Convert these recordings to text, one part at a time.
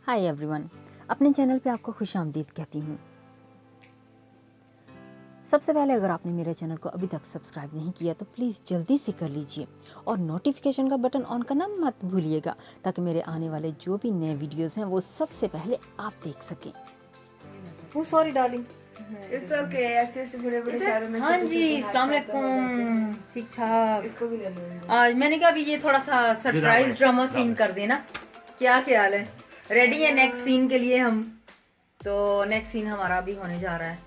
Hi everyone, अपने channel पे आपको खुशामदीद कहती हूँ। सबसे पहले अगर आपने मेरे चैनल को अभी तक सब्सक्राइब नहीं किया तो प्लीज़ जल्दी से कर लीजिए और नोटिफिकेशन का बटन ऑन करना मत भूलिएगा ताकि मेरे आने वाले जो भी नए वीडियोस हैं वो सबसे पहले आप देख सकें। वो सॉरी डार्लिंग, इट्स ओके। ऐसे ऐसे बड़े बड़े शहरों में हाँ जी, अस्सलाम वालेकुम, ठीक ठाक। इसको भी ले लो। आज मैंने कहा अभी ये थोड़ा सा सरप्राइज ड्रामा सीन कर देना। क्या ख्याल है? रेडी है नेक्स्ट सीन के लिए हम? तो नेक्स्ट सीन हमारा अभी होने जा रहा है,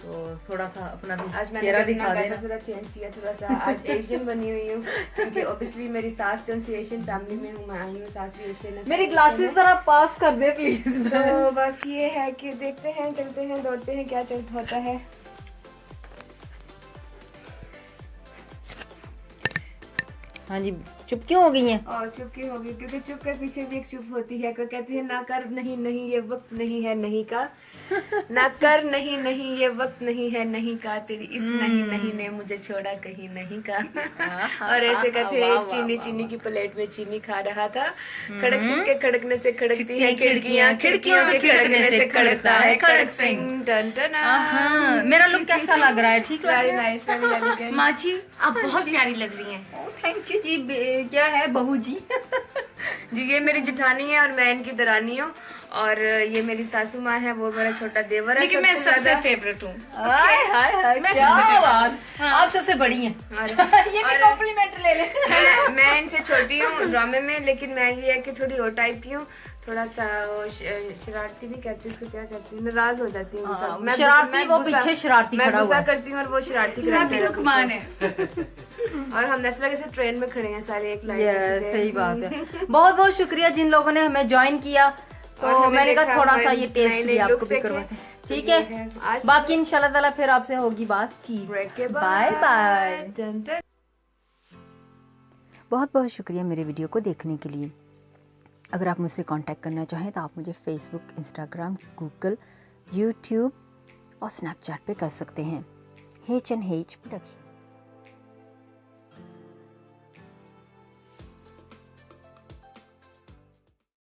तो थोड़ा सा अपना भी आज मैंने चेहरा दिखा देना। थोड़ा चेंज किया, थोड़ा सा आज एशियन बनी हुई हूँ क्योंकि ऑब्वियसली मेरी सास जो सी एशियन फैमिली में हूँ, मैं आई हूँ, सास भी एशियन है। मेरी ग्लासेस जरा पास कर दे प्लीज। तो बस ये है कि देखते हैं, चलते हैं, दौड़ते हैं, क्या चलता होता है। हाँ जी, चुप क्यों हो गई हैं? और चुप क्यों होगी? क्योंकि चुप के पीछे भी एक चुप होती है। कोई कहती है ना कर, नहीं नहीं ये वक्त नहीं है नहीं का, ना कर, नहीं नहीं ये वक्त नहीं है नहीं का, तेरी इस नहीं नहीं ने मुझे छोड़ा कहीं नहीं का। और ऐसे कहते हैं चीनी चीनी की प्लेट में चीनी खा रहा था, खड़क सिंह के खड़कने से खड़कती है खिड़कियां, खिड़कियों के खड़कने से खड़कता है खड़क सिंह। टन टन। मेरा लुक कैसा लग रहा है? ठीक लग वेरी रहा है? नाइस। माँ जी आप बहुत प्यारी लग रही हैं। थैंक यू जी। क्या है बहू जी? जी ये मेरी जेठानी है और मैं इनकी दरानी हूँ, और ये मेरी सासू माँ है, वो मेरा छोटा देवर है। लेकिन मैं सबसे फेवरेट हूँ। हाय हाय हाय, मैं क्या सबसे बात। हाँ। आप सबसे बड़ी हैं। ये भी कॉम्प्लीमेंट ले ले। मैं इनसे छोटी हूँ ड्रामे में, लेकिन मैं ये है कि थोड़ी और टाइप की हूँ, थोड़ा सा वो शरारती भी कहती है, इसको क्या कहती है, नाराज हो जाती हूँ। शरारती, वो पीछे शरारती मैं खड़ा हुआ गुस्सा है। करती हूँ और वो शरारती शरारती करती हुक्मान है। और हम ऐसा लगे जैसे ट्रेन में खड़े हैं सारे एक लाइन में। सही बात है। बहुत बहुत शुक्रिया जिन लोगों ने हमें ज्वाइन किया, तो मैंने कहा थोड़ा सा ये टेस्ट भी आपको भी करवाते हैं। ठीक है, बाकी इंशाल्लाह ताला फिर आपसे होगी बातचीत। Bye bye. बहुत बहुत शुक्रिया मेरे वीडियो को देखने के लिए। अगर आप मुझसे कांटेक्ट करना चाहें तो आप मुझे फेसबुक, इंस्टाग्राम, गूगल, यूट्यूब और स्नैपचैट पे कर सकते हैं। H&H production.